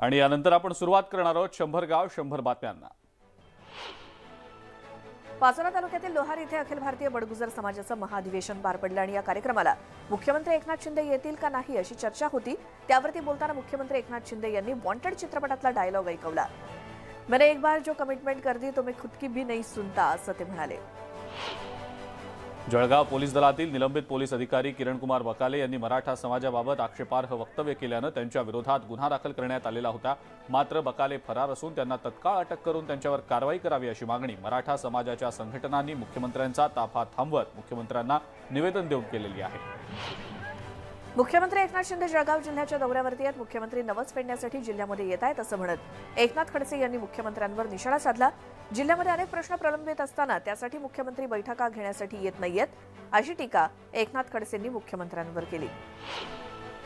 आणि यानंतर आपण सुरुवात करणार आहोत 100 गाव 100 बातम्यांना। पाचोरा तालुक्यातील लोहार इथे अखिल भारतीय बडगुजर समाजाचं महाअधिवेशन पार पडलं आणि या कार्यक्रमाला मुख्यमंत्री एकनाथ शिंदे येतील का नाही अशी चर्चा होती। त्यावरती बोलताना मुख्यमंत्री एकनाथ शिंदे यांनी वॉन्टेड चित्रपटातला डायलॉग ऐकवला। मैंने एक बार जो कमिटमेंट कर दी तो मैं खुद की भी नहीं सुनता असं ते म्हणाले। जळगाव पोलीस दलातील निलंबित पोलीस अधिकारी किरणकुमार बकाले यांनी मराठा समाजाबाबत आक्षेपार्ह वक्तव्य केल्यानं त्यांच्या विरोधात गुन्हा दाखल करण्यात आलेला होता। मात्र बकाले फरार असून त्यांना तत्काळ अटक करून त्यांच्यावर कारवाई करावी अशी मागणी मराठा समाजाच्या संघटनांनी मुख्यमंत्र्यांचा ताफा थांबवत मुख्यमंत्र्यांना निवेदन देऊन केलेली आहे। मुख्यमंत्री एकनाथ शिंदे जळगाव जिल्ह्याच्या दौऱ्यावरती आहेत। मुख्यमंत्री नवस पेडण्यासाठी जिल्ह्यामध्ये येत आहेत असं म्हणत एकनाथ खडसे यांनी मुख्यमंत्र्यांवर निशाणा साधला। जिल्ह्यामध्ये अनेक प्रश्न प्रलंबित असताना त्यासाठी मुख्यमंत्री बैठका घेण्यासाठी येत नाहीयेत अशी टीका एकनाथ खडसेंनी मुख्यमंत्र्यांवर केली।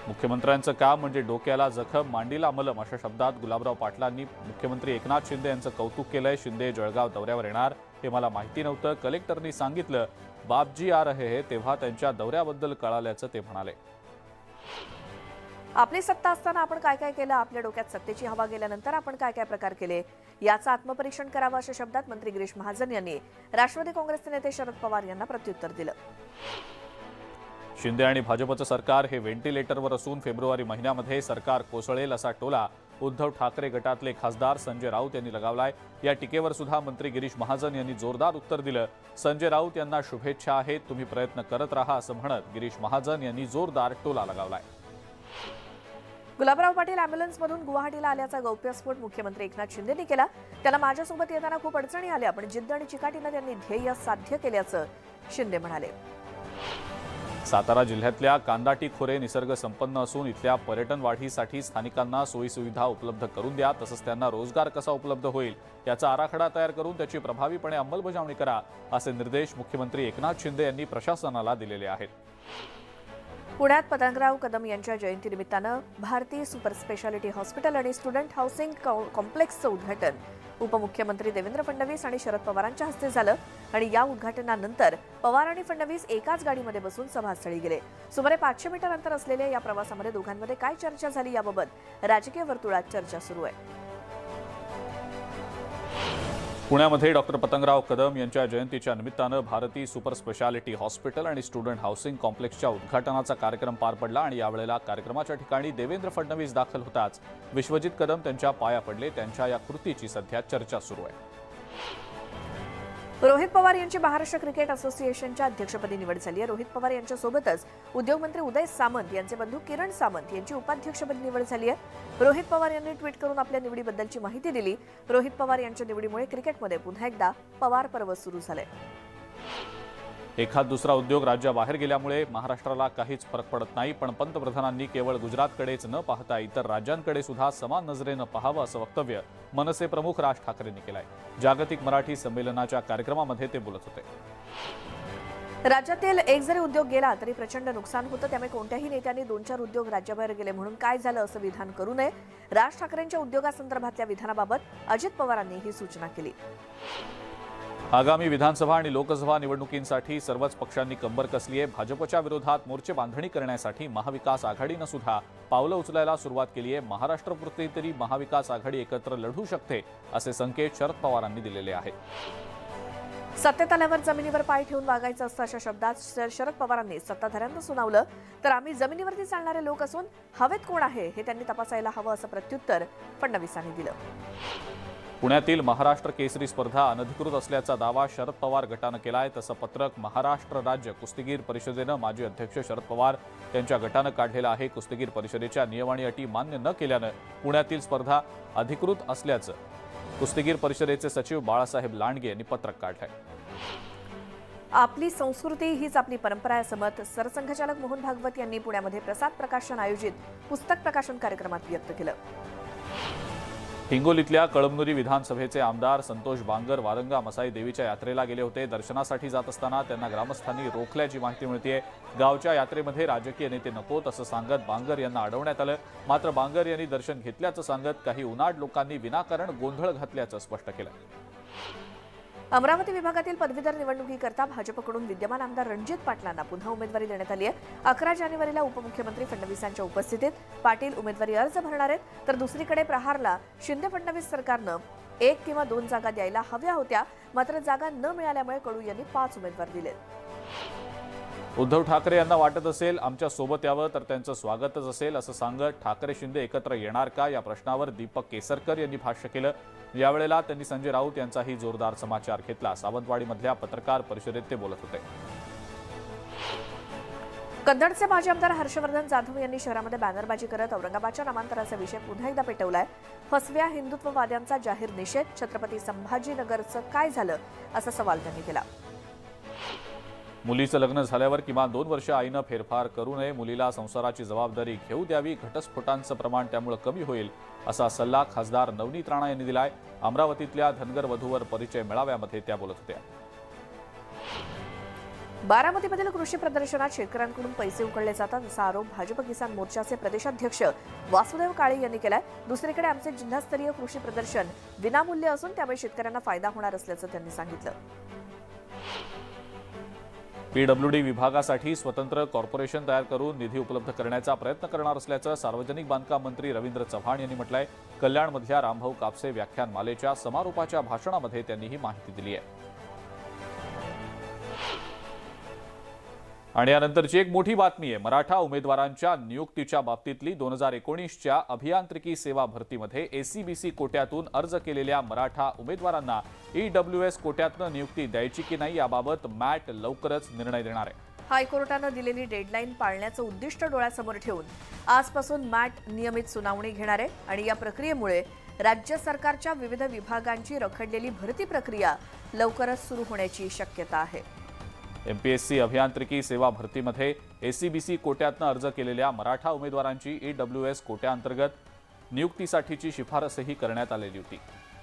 मुख्यमंत्र्यांचं काम म्हणजे डोक्याला जखम मांडीला मलम अशा शब्दात गुलाबराव पाटलांनी मुख्यमंत्री एकनाथ शिंदे यांचं कौतुक केलंय। शिंदे जळगाव दौऱ्यावर येणार हे मला माहिती नव्हतं, कलेक्टरनी सांगितलं, बापजी आ रहे हैं तेव्हा त्यांच्या दौऱ्याबद्दल कळाल्याचं ते म्हणाले। आपली सत्ता असताना आपण काय काय केलं, आपल्या डोक्यात सत्तेची हवा गेल्यानंतर आपण काय काय प्रकार केले याचं आत्मपरीक्षण करावं अशा शब्दात मंत्री गिरीश महाजन यांनी राष्ट्रवादी काँग्रेसचे नेते शरद पवार यांना प्रत्युत्तर दिलं। शिंदे आणि भाजपचं सरकार हे व्हेंटिलेटरवर असून फेब्रुवारी महिन्यामध्ये सरकार कोसळेल असा टोला उद्धव ठाकरे गटातले खासदार संजय राऊत यांनी लगावलाय। या टीकेवर सुद्धा मंत्री गिरीश महाजन यांनी जोरदार उत्तर दिलं। संजय राऊत यांना शुभेच्छा आहेत, तुम्ही प्रयत्न करत राहा असं म्हणत गिरीश महाजन यांनी जोरदार टोला लगावलाय। गुलाबराव पाटील अॅम्ब्युलन्समधून गुवाहाटीला आल्याचा गौप्यस्फोट मुख्यमंत्री एकनाथ शिंदेंनी केला। त्याला माझ्यासोबत येताना खूप अडचणी आल्या, पण जिद्द आणि चिकाटीनं त्यांनी ध्येय साध्य केल्याचं शिंदे म्हणाले। सातारा जिल्ह्यातल्या कांदाटी खोरे निसर्ग संपन्न असून इथल्या पर्यटन वाढीसाठी स्थानिकांना सोयीसुविधा उपलब्ध करून द्या, तसंच त्यांना रोजगार कसा उपलब्ध होईल याचा आराखडा तयार करून त्याची प्रभावीपणे अंमलबजावणी करा असे निर्देश मुख्यमंत्री एकनाथ शिंदे यांनी प्रशासनाला दिलेले आहेत। पुण्यात पतंगराव कदम यांच्या जयंतीनिमित्तानं भारती सुपर स्पेशालिटी हॉस्पिटल आणि स्टुडंट हाऊसिंग कॉम्प्लेक्सचं उद्घाटन उपमुख्यमंत्री देवेंद्र फडणवीस आणि शरद पवारांच्या हस्ते झालं आणि या उद्घाटनानंतर पवार आणि फडणवीस एकाच गाडीमध्ये बसून सभास्थळी गेले। सुमारे 500 मीटर अंतर असलेल्या या प्रवासामध्ये दोघांमध्ये काय चर्चा झाली याबाबत राजकीय वर्तुळात चर्चा सुरू आहे। पुण्यामध्ये डॉक्टर पतंगराव कदम यांच्या जयंतीच्या निमित्तानं भारती सुपर स्पेशालिटी हॉस्पिटल आणि स्टुडंट हाऊसिंग कॉम्प्लेक्सच्या उद्घाटनाचा कार्यक्रम पार पडला आणि यावेळेला कार्यक्रमाच्या ठिकाणी देवेंद्र फडणवीस दाखल होताच विश्वजित कदम त्यांच्या पाया पडले। त्यांच्या या कृतीची सध्या चर्चा सुरू आहे। रोहित पवार यांची महाराष्ट्र क्रिकेट असोसिएशनच्या अध्यक्षपदी निवड झाली आहे। रोहित पवार यांच्यासोबतच उद्योगमंत्री उदय सामंत यांचे बंधू किरण सामंत यांची उपाध्यक्षपदी निवड झाली आहे। रोहित पवार यांनी ट्विट करून आपल्या निवडीबद्दलची माहिती दिली। रोहित पवार यांच्या निवडीमुळे क्रिकेटमध्ये पुन्हा एकदा पवार पर्व सुरू झाले। एखाद दुसरा उद्योग राज्याबाहेर गेल्यामुळे महाराष्ट्राला काहीच फरक पडत नाही, पण पंतप्रधानांनी केवळ गुजरातकडेच न पाहता इतर राज्यांकडे सुद्धा समान नजरेनं पाहावं असं वक्तव्य मनसे प्रमुख राज ठाकरेंनी केलंय। जागतिक मराठी संमेलनाच्या कार्यक्रमामध्ये ते बोलत होते। राज्यातील एक जरी उद्योग गेला तरी प्रचंड नुकसान होतं, त्यामुळे कोणत्याही नेत्यांनी 2-4 उद्योग राज्याबाहेर गेले म्हणून काय झालं असं विधान करू नये। राज ठाकरेंच्या उद्योगासंदर्भातल्या विधानाबाबत अजित पवारांनी ही सूचना केली। आगामी विधानसभा आणि लोकसभा निवडणुकींसाठी सर्वच पक्षांनी कंबर कसली आहे। भाजपच्या विरोधात मोर्चे बांधणी करण्यासाठी महाविकास आघाडीनं सुद्धा पावलं उचलायला सुरुवात केली आहे। महाराष्ट्रपुरते तरी महाविकास आघाडी एकत्र लढू शकते असे संकेत शरद पवारांनी दिलेले आहेत। सत्तेत आल्यावर जमिनीवर पाय ठेवून वागायचं असतं अशा शब्दात शरद पवारांनी सत्ताधाऱ्यांना सुनावलं। तर आम्ही जमिनीवरती चालणारे लोक असून हवेत कोण आहे हे त्यांनी तपासायला हवं असं प्रत्युत्तर फडणवीसांनी दिलं। पुण्यातील महाराष्ट्र केसरी स्पर्धा अनधिकृत असल्याचा दावा शरद पवार गटानं केलाय। तसं पत्रक महाराष्ट्र राज्य कुस्तीगीर परिषदेनं माजी अध्यक्ष शरद पवार यांच्या गटानं काढलेलं आहे। कुस्तीगीर परिषदेच्या नियम आणि अटी मान्य न केल्यानं पुण्यातील स्पर्धा अधिकृत असल्याचं कुस्तीगीर परिषदेचे सचिव बाळासाहेब लांडगे यांनी पत्रक काढलंय। आपली संस्कृती हीच आपली परंपरा आहे असं मत सरसंघचालक मोहन भागवत यांनी पुण्यामध्ये प्रसाद प्रकाशन आयोजित पुस्तक प्रकाशन कार्यक्रमात व्यक्त केलं। हिंगोलीतल्या कळमनुरी विधानसभेचे आमदार संतोष बांगर वारंगा मसाई देवीच्या यात्रेला गेले होते। दर्शनासाठी जात असताना त्यांना ग्रामस्थांनी रोखल्याची माहिती मिळते। गावच्या यात्रेमध्ये राजकीय नेते नकोत असं सांगत बांगर यांना अडवण्यात आलं। मात्र बांगर यांनी दर्शन घेतल्याचं सांगत काही उनाड लोकांनी विनाकारण गोंधळ घातल्याचं स्पष्ट केलं। अमरावती विभागातील पदवीधर निवडणुकीकरता भाजपकडून विद्यमान आमदार रणजित पाटलांना पुन्हा उमेदवारी देण्यात आली आहे। 11 जानेवारीला उपमुख्यमंत्री फडणवीसांच्या उपस्थितीत पाटील उमेदवारी अर्ज भरणार आहेत, तर दुसरीकडे प्रहारला शिंदे फडणवीस सरकारनं 1 किंवा 2 जागा द्यायला हव्या होत्या, मात्र जागा न मिळाल्यामुळे कडू यांनी 5 उमेदवार दिलेत। उद्धव ठाकरे यांना वाटत असेल आमच्या सोबत यावं तर त्यांचं स्वागतच असेल असं सांगत ठाकरे शिंदे एकत्र येणार का या प्रश्नावर दीपक केसरकर यांनी भाष्य केलं। यावेळेला त्यांनी संजय राऊत यांचाही जोरदार समाचार घेतला। सावंतवाडीमधल्या पत्रकार परिषदेत ते बोलत होते। कन्नडचे माजी आमदार हर्षवर्धन जाधव यांनी शहरामध्ये बॅनरबाजी करत औरंगाबादच्या नामांतराचा विषय पुन्हा एकदा पेटवलाय। फसव्या हिंदुत्ववाद्यांचा जाहीर निषेध, छत्रपती संभाजीनगरचं काय झालं असा सवाल त्यांनी केला। मुलीचं लग्न झाल्यावर किमान 2 वर्ष आईनं फेरफार करू नये, मुलीला संसाराची जबाबदारी घेऊ द्यावी, घटस्फोटांचं प्रमाण त्यामुळे कमी होईल असा सल्ला खासदार नवनीत राणा यांनी दिलाय। अमरावतीतल्या धनगर वधूवर परिचय मेळाव्यामध्ये त्या बोलत होत्या। बारामतीमधील कृषी प्रदर्शनात शेतकऱ्यांकडून पैसे उकळले जातात असा आरोप भाजप किसान मोर्चाचे प्रदेशाध्यक्ष वासुदेव काळे यांनी केलाय। दुसरीकडे आमचे जिल्हास्तरीय कृषी प्रदर्शन विनामूल्य असून त्यामुळे शेतकऱ्यांना फायदा होणार असल्याचं त्यांनी सांगितलं। पीडब्ल्यूडी विभागासाठी स्वतंत्र कॉर्पोरेशन तयार करून निधी उपलब्ध करण्याचा प्रयत्न करणार असल्याचं सार्वजनिक बांधकाम मंत्री रवींद्र चव्हाण यांनी म्हटलंय। कल्याणमधल्या रामभाऊ कापसे व्याख्यानमालेच्या समारोपाच्या भाषणामध्ये त्यांनी ही माहिती दिली आहे। आणि यानंतरची एक मोठी बातमी आहे। मराठा उमेदवारांच्या नियुक्तीच्या बाबतीतली 2019च्या अभियांत्रिकी सेवा भरतीमध्ये एसीबीसी कोट्यातून अर्ज केलेल्या मराठा उमेदवारांना ईडब्ल्यूएस कोट्यातून नियुक्ती द्यायची की नाही याबाबत मॅट लवकरच निर्णय देणार आहे। हायकोर्टानं दिलेली डेडलाईन पाळण्याचं उद्दिष्ट डोळ्यासमोर ठेवून आजपासून मॅट नियमित सुनावणी घेणार आहे आणि या प्रक्रियेमुळे राज्य सरकारच्या विविध विभागांची रखडलेली भरती प्रक्रिया लवकरच सुरू होण्याची शक्यता आहे। एमपीएससी अभियांत्रिकी सेवा भरतीमध्ये एसीबीसी कोट्यातनं अर्ज केलेल्या मराठा उमेदवारांची ईडब्ल्यूएस कोट्याअंतर्गत नियुक्तीसाठीची शिफारसही करण्यात आलेली होती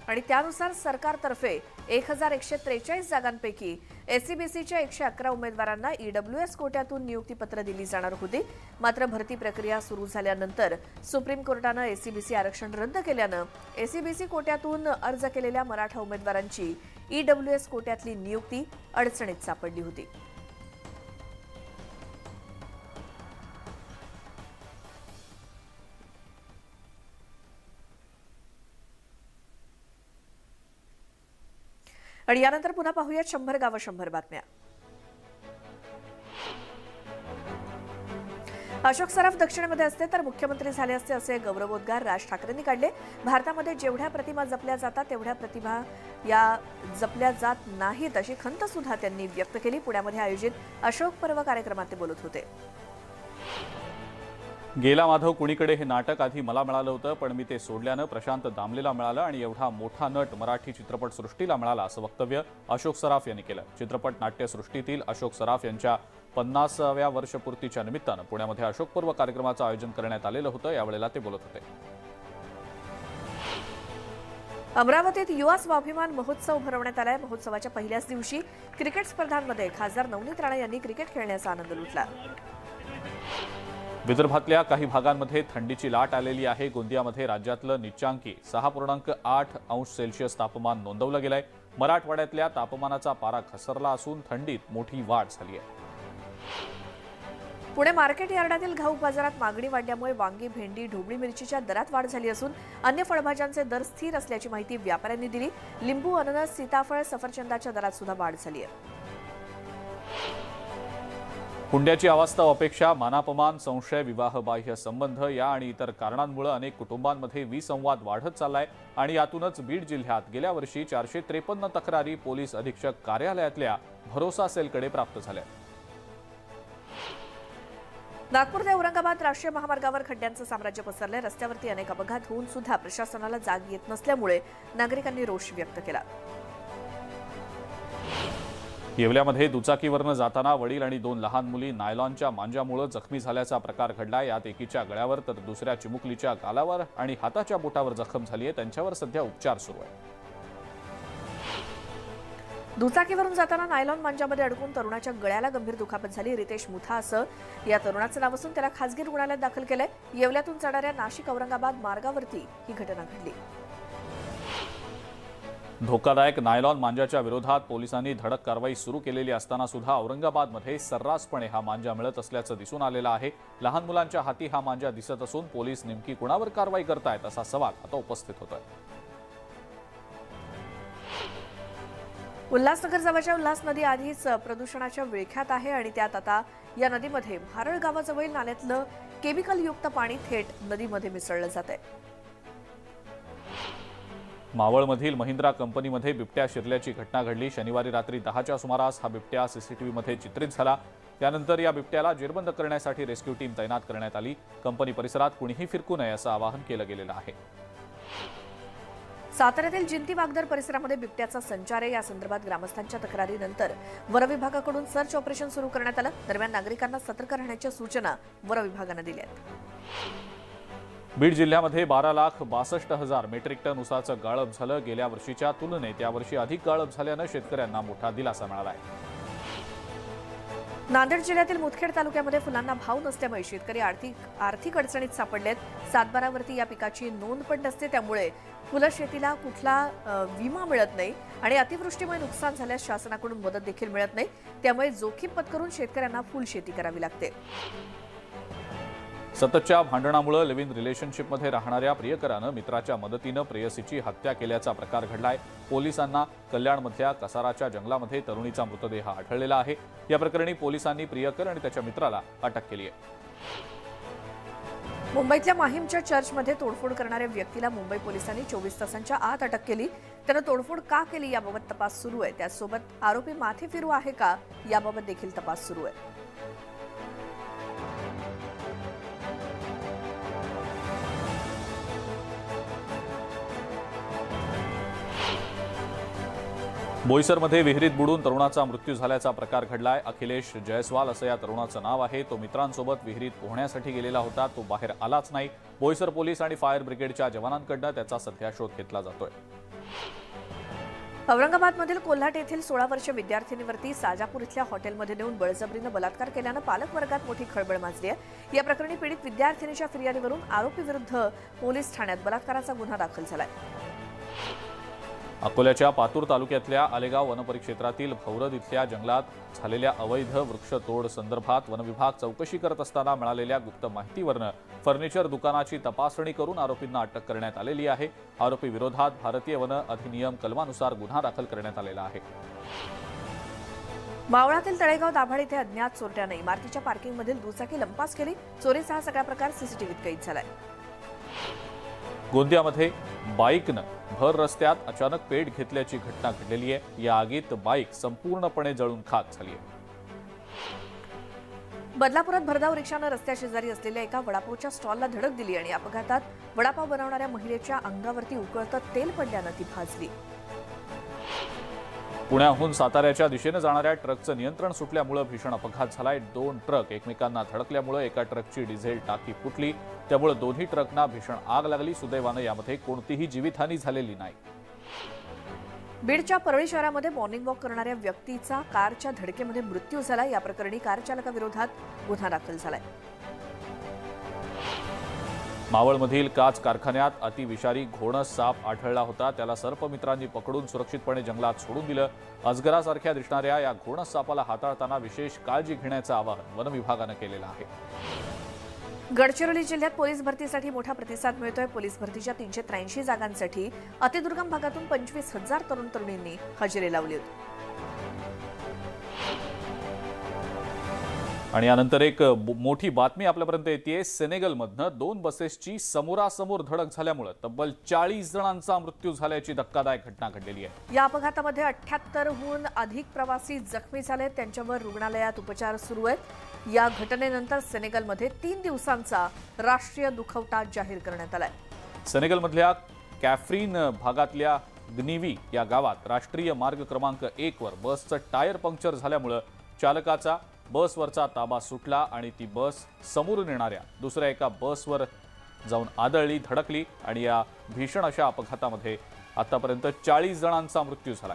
आणि त्यानुसार सरकारतर्फे 1143 जागांपैकी एसीबीसीच्या 111 उमेदवारांना ईडब्ल्यूएस कोट्यातून नियुक्तीपत्र दिली जाणार होती। मात्र भरती प्रक्रिया सुरू झाल्यानंतर सुप्रीम कोर्टानं एसीबीसी आरक्षण रद्द केल्यानं एसीबीसी कोट्यातून अर्ज केलेल्या मराठा उमेदवारांची ईडब्ल्यूएस कोट्यातली नियुक्ती अडचणीत सापडली होती। आणि यानंतर पुन्हा पाहूयात 100 गावं 100 बातम्या। अशोक सराफ दक्षिणेमध्ये असते तर मुख्यमंत्री झाले असते असे गौरवोद्गार राज ठाकरेंनी काढले। भारतामध्ये जेवढ्या प्रतिमा जपल्या जातात तेवढ्या प्रतिभा या जपल्या जात नाहीत अशी खंत सुद्धा त्यांनी व्यक्त केली। पुण्यामध्ये आयोजित अशोक पर्व कार्यक्रमात ते बोलत होते। गेला माधव कुणीकडे हे नाटक आधी मला मिळालं होतं, पण मी ते सोडल्यानं प्रशांत दामलेला मिळालं आणि एवढा मोठा नट मराठी चित्रपटसृष्टीला मिळाला असं वक्तव्य अशोक सराफ यांनी केलं। चित्रपट नाट्यसृष्टीतील अशोक सराफ यांच्या 50व्या वर्षपूर्तीच्या निमित्तानं पुण्यामध्ये अशोक पर्व कार्यक्रमाचं आयोजन करण्यात आलेलं होतं। यावेळेला ते बोलत होते। अमरावतीत युवा स्वाभिमान महोत्सव भरवण्यात आलाय। महोत्सवाच्या पहिल्याच दिवशी क्रिकेट स्पर्धांमध्ये खासदार नवनीत राणा यांनी क्रिकेट खेळण्याचा आनंद लुटला। विदर्भातल्या काही भागांमध्ये थंडीची लाट आलेली आहे। गोंदियामध्ये राज्यातलं निचांकी 6.8 अंश सेल्सिअस तापमान नोंदवलं गेलंय। मराठवाड्यातल्या तापमानाचा पारा घसरला असून थंडीत मोठी वाढ झाली आहे। पुणे मार्केट यार्डातील घाऊक बाजारात मागणी वाढल्यामुळे वांगी, भेंडी, ढोबळी मिरचीच्या दरात वाढ झाली असून अन्य फळभाज्यांचे दर स्थिर असल्याची माहिती व्यापाऱ्यांनी दिली। लिंबू, अननस, सीताफळ, सफरचंदाच्या दरात सुद्धा वाढ झाली आहे। हुंड्याची अवास्तव अपेक्षा, मानापमान, संशय, विवाहबाह्य संबंध या आणि इतर कारणांमुळे अनेक कुटुंबांमध्ये विसंवाद वाढत चाललाय आणि यातूनच बीड जिल्ह्यात गेल्या वर्षी 453 तक्रारी पोलीस अधीक्षक कार्यालयातल्या भरोसा सेलकडे प्राप्त झाल्या। नागपूर ते औरंगाबाद राष्ट्रीय महामार्गावर खड्ड्यांचं साम्राज्य पसरलंय। रस्त्यावरती अनेक अपघात होऊन सुद्धा प्रशासनाला जाग येत नसल्यामुळे नागरिकांनी रोष व्यक्त केला। येवल्यामध्ये दुचाकीवरनं जाताना वडील आणि 2 लहान मुली नायलॉनच्या मांजामुळे जखमी झाल्याचा प्रकार घडला। यात एकीच्या गळ्यावर तर दुसऱ्या चिमुकलीच्या गालावर आणि हाताच्या बोटावर जखम झाली आहे। त्यांच्यावर सध्या उपचार सुरू आहे। दुचाकीवरून जाताना नायलॉन मांजामध्ये अडकून तरुणाच्या गळ्याला गंभीर दुखापत झाली। रितेश मुथा असं या तरुणाचं नाव असून त्याला खासगी रुग्णालयात दाखल केलंय। येवल्यातून जाणाऱ्या नाशिक औरंगाबाद मार्गावरती ही घटना घडली। धोकादायक नायलॉन मांजाच्या विरोधात पोलिसांनी धडक कारवाई सुरू केलेली असताना सुद्धा औरंगाबादमध्ये सर्रासपणे हा मांजा मिळत असल्याचं दिसून आलेलं आहे। लहान मुलांच्या हाती हा मांजा दिसत असून पोलीस नेमकी कुणावर कारवाई करतायत असा सवाल आता उपस्थित होतोय। उल्हासनगर जवळच्या उल्हास नदी आधीच प्रदूषणाच्या विळख्यात आहे आणि त्यात आता या नदीमध्ये भारळ गावाजवळील नाल्यातलं केमिकल युक्त पाणी थेट नदीमध्ये मिसळलं जातंय। मावळमधील महिंद्रा कंपनीमध्ये बिबट्या शिरल्याची घटना घडली। शनिवारी रात्री 10च्या सुमारास हा बिबट्या सीसीटीव्हीमध्ये चित्रित झाला। त्यानंतर या बिबट्याला जेरबंद करण्यासाठी रेस्क्यू टीम तैनात करण्यात आली। कंपनी परिसरात कुणीही फिरकू नये असं आवाहन केलं गेलेलं आहे। साताऱ्यातील जिंती वागदर परिसरामध्ये बिबट्याचा संचार आहे। या संदर्भात ग्रामस्थांच्या तक्रारीनंतर वन विभागाकडून सर्च ऑपरेशन सुरू करण्यात आलं। दरम्यान नागरिकांना सतर्क राहण्याच्या सूचना वन विभागानं दिल्या आहेत। बीड जिल्ह्यामध्ये 12,62,000 मेट्रिक टन ऊसाचं गाळप झालं। गेल्या वर्षीच्या तुलनेत यावर्षी अधिक गाळप झाल्यानं शेतकऱ्यांना मोठा दिलासा मिळाला आहे। नांदेड जिल्ह्यातील मुदखेड तालुक्यामध्ये फुलांना भाव नसल्यामुळे शेतकरी आर्थिक अडचणीत सापडलेत। 7/12वरती या पिकाची नोंद पण नसते, त्यामुळे फुलं शेतीला कुठला विमा मिळत नाही आणि अतिवृष्टीमुळे नुकसान झाल्यास शासनाकडून मदत देखील मिळत नाही। त्यामुळे जोखीम पत्करून शेतकऱ्यांना फुल शेती करावी लागते। सततच्या भांडणामुळे लिव्ह इन रिलेशनशिपमध्ये राहणाऱ्या प्रियकरानं मित्राच्या मदतीनं प्रेयसीची हत्या केल्याचा प्रकार घडलाय। पोलिसांना कल्याणमधल्या कसाराच्या जंगलामध्ये तरुणीचा मृतदेह आढळलेला आहे। या प्रकरणी पोलिसांनी प्रियकर आणि त्याच्या मित्राला अटक केली आहे। मुंबईतल्या माहीमच्या चर्चमध्ये तोडफोड करणाऱ्या व्यक्तीला मुंबई पोलिसांनी 24 तासांच्या आत अटक केली। त्यानं तोडफोड का केली याबाबत तपास सुरू आहे। त्यासोबत आरोपी माथे फिरू आहे का याबाबत देखील तपास सुरू आहे। बोईसरमध्ये विहिरीत बुडून तरुणाचा मृत्यू झाल्याचा प्रकार घडलाय। अखिलेश जयस्वाल असं या तरुणाचं नाव आहे। तो मित्रांसोबत विहिरीत पोहण्यासाठी गेलेला होता। तो बाहेर आलाच नाही। बोईसर पोलीस आणि फायर ब्रिगेडच्या जवानांकडून त्याचा सध्या शोध घेतला जातोय। औरंगाबादमधील कोल्हाट येथील 16 वर्षीय विद्यार्थिनीवरती साजापूर इथल्या हॉटेलमध्ये नेऊन बळजबरीनं बलात्कार केल्यानं पालक वर्गात मोठी खळबळ माजली आहे। या प्रकरणी पीडित विद्यार्थिनीच्या फिर्यादीवरून आरोपीविरुद्ध पोलीस ठाण्यात बलात्काराचा गुन्हा दाखल झालाय। अकोल्याच्या पातूर तालुक्यातल्या आलेगाव वनपरिक्षेत्रातील भौरद इथल्या जंगलात झालेल्या अवैध वृक्षतोड संदर्भात वनविभाग चौकशी करत असताना मिळालेल्या गुप्त माहितीवरून फर्निचर दुकानाची तपासणी करून आरोपींना अटक करण्यात आलेली आहे। आरोपी विरोधात भारतीय वन अधिनियम कलमानुसार गुन्हा दाखल करण्यात आलेला आहे। मावळातील तळेगाव दाभाड इथे अज्ञात चोरट्याने इमारतीच्या पार्किंगमधील दुचाकी लंपास केली। चोरीचा हा सगळा प्रकार सीसीटीव्हीत कैद झालाय। गोंदियामध्ये बाईकनं भर रस्त्यात अचानक पेट घेतल्याची घटना घडलेली आहे। या आगीत बाईक संपूर्णपणे जळून खाक झाली आहे। बदलापुरात भरधाव रिक्षानं रस्त्याशेजारी असलेल्या एका वडापावच्या स्टॉलला धडक दिली आणि अपघातात वडापाव बनवणाऱ्या महिलेच्या अंगावरती उकळतं तेल पडल्यानं ती भाजली। पुण्याहून साताऱ्याच्या दिशेने जाणाऱ्या ट्रकचं नियंत्रण सुटल्यामुळे भीषण अपघात झालाय। 2 ट्रक एकमेकांना धडकल्यामुळे एका ट्रकची डिझेल टाकी फुटली, त्यामुळे दोन्ही ट्रकना भीषण आग लागली। सुदैवानं यामध्ये कोणतीही जीवितहानी झालेली नाही। बीडच्या परळी शहरामध्ये मॉर्निंग वॉक करणाऱ्या व्यक्तीचा कारच्या धडकेमध्ये मृत्यू झाला। या प्रकरणी कार चालकाविरोधात गुन्हा दाखल झालाय। मावळमधील काच कारखान्यात अतिविषारी घोणस साप आढळला होता। त्याला सर्पमित्रांनी पकडून सुरक्षितपणे जंगलात सोडून दिलं। अजगरासारख्या दिसणाऱ्या या घोणस सापाला हाताळताना विशेष काळजी घेण्याचं आवाहन वन विभागानं केलेलं आहे। गडचिरोली जिल्ह्यात पोलीस भरतीसाठी मोठा प्रतिसाद मिळतोय। पोलीस भरतीच्या 383 जागांसाठी अतिदुर्गम भागातून 25,000 तरुण तरुणींनी हजेरी लावली होती। आणि यानंतर एक मोठी बातमी आपल्यापर्यंत येते। सेनेगलमधनं 2 बसेसची समोरासमोर धडक झाल्यामुळे तब्बल 40 जणांचा मृत्यू झाल्याची धक्कादायक घटना घडलेली आहे। या अपघातामध्ये 78हून अधिक प्रवासी जखमी झाले। त्यांच्यावर रुग्णालयात उपचार सुरू आहेत। या घटनेनंतर सेनेगलमध्ये 3 दिवसांचा राष्ट्रीय दुखवटा जाहीर करण्यात आलाय। सेनेगलमधल्या कॅफ्रीन भागातल्या ग्निवी या गावात राष्ट्रीय मार्ग क्रमांक 1 वर बसचं टायर पंक्चर झाल्यामुळे चालकाचा बसवरचा ताबा सुटला आणि ती बस समोरून येणाऱ्या दुसऱ्या एका बसवर जाऊन आदळली, धडकली आणि या भीषण अशा अपघातामध्ये आतापर्यंत 40 जणांचा मृत्यू झाला।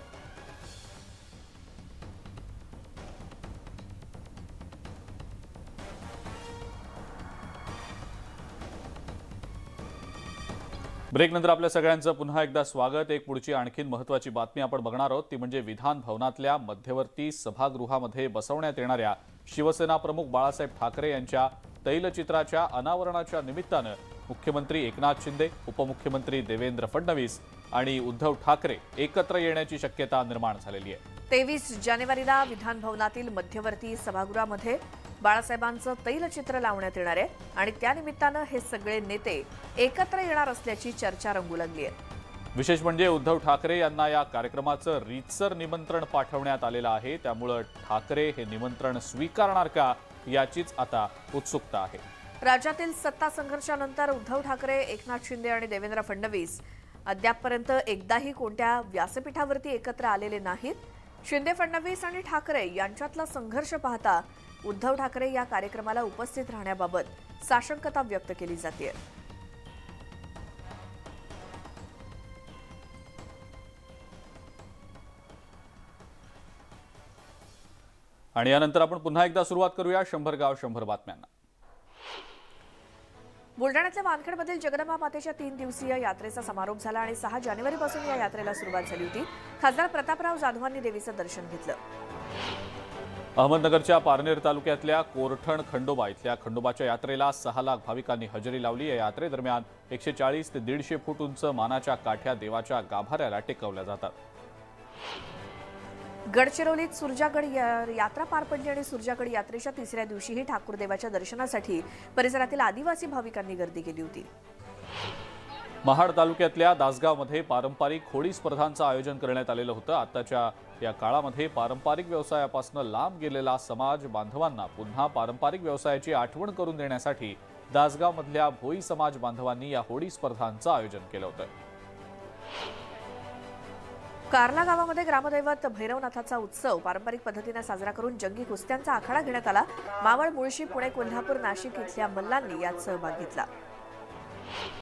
ब्रेकनंतर आपल्या सगळ्यांचं पुन्हा एकदा स्वागत। एक पुढची आणखीन महत्त्वाची बातमी आपण बघणार आहोत ती म्हणजे विधान भवनातल्या मध्यवर्ती सभागृहामध्ये बसवण्यात येणाऱ्या शिवसेना प्रमुख बाळासाहेब ठाकरे यांच्या तैलचित्राच्या अनावरणाच्या निमित्तानं मुख्यमंत्री एकनाथ शिंदे, उपमुख्यमंत्री देवेंद्र फडणवीस आणि उद्धव ठाकरे एकत्र येण्याची शक्यता निर्माण झालेली आहे। 23 जानेवारीला विधान भवनातील मध्यवर्ती सभागृहामध्ये बाळासाहेबांचं तैलचित्र लावण्यात येणार आहे आणि त्यानिमित्तानं हे सगळे नेते एकत्र येणार असल्याची चर्चा रंगू लागली आहे। विशेष म्हणजे उद्धव ठाकरे यांना या कार्यक्रमाचं रीतसर निमंत्रण पाठवण्यात आलेलं आहे, त्यामुळे ठाकरे हे निमंत्रण स्वीकारणार का याचीच आता उत्सुकता आहे। राज्यातील सत्ता संघर्षानंतर उद्धव ठाकरे, एकनाथ शिंदे आणि देवेंद्र फडणवीस अद्यापपर्यंत एकदाही कोणत्या व्यासपीठावरती एकत्र आलेले नाहीत। शिंदे, फडणवीस आणि ठाकरे यांच्यातला संघर्ष पाहता उद्धव ठाकरे या कार्यक्रमाला उपस्थित राहण्याबाबत साशंकता व्यक्त केली जाते। आणि यानंतर आपण पुन्हा एकदा सुरुवात करूया 100 गाव 100 बातम्यांना। बुलढाण्यातल्या वानखेडमधील जगदंबा मातेच्या 3 दिवसीय यात्रेचा समारोप झाला आणि 6 जानेवारीपासून या यात्रेला सुरुवात झाली होती। खासदार प्रतापराव जाधवांनी देवीचं दर्शन घेतलं। अहमदनगरच्या पारनेर तालुक्यातल्या कोरठण खंडोबा इथल्या खंडोबाच्या यात्रेला 6 लाख भाविकांनी हजेरी लावली। या यात्रेदरम्यान 140 ते 150 फूट उंच मानाच्या काठ्या देवाच्या गाभाऱ्याला टेकवल्या जातात। गडचिरोलीत सुरजागड यात्रा पार पडली आणि सुरजागड यात्रेच्या 3ऱ्या दिवशीही ठाकूर देवाच्या दर्शनासाठी परिसरातील आदिवासी भाविकांनी गर्दी केली होती। महाड तालुक्यातल्या दासगावमध्ये पारंपरिक होळी स्पर्धांचं आयोजन करण्यात आलेलं होतं। आताच्या या काळामध्ये पारंपरिक व्यवसायापासून लांब गेलेला समाज बांधवांना पुन्हा पारंपरिक व्यवसायाची आठवण करून देण्यासाठी दासगावमधल्या भोई समाज बांधवांनी या होळी स्पर्धांचं आयोजन केलं होतं। कार्ला गावामध्ये ग्रामदैवत भैरवनाथाचा उत्सव पारंपरिक पद्धतीने साजरा करून जंगी कुस्त्यांचा आखाडा घेण्यात आला। मावळ, मुळशी, पुणे, कोल्हापूर, नाशिक इथल्या मल्लांनी यात सहभाग घेतला।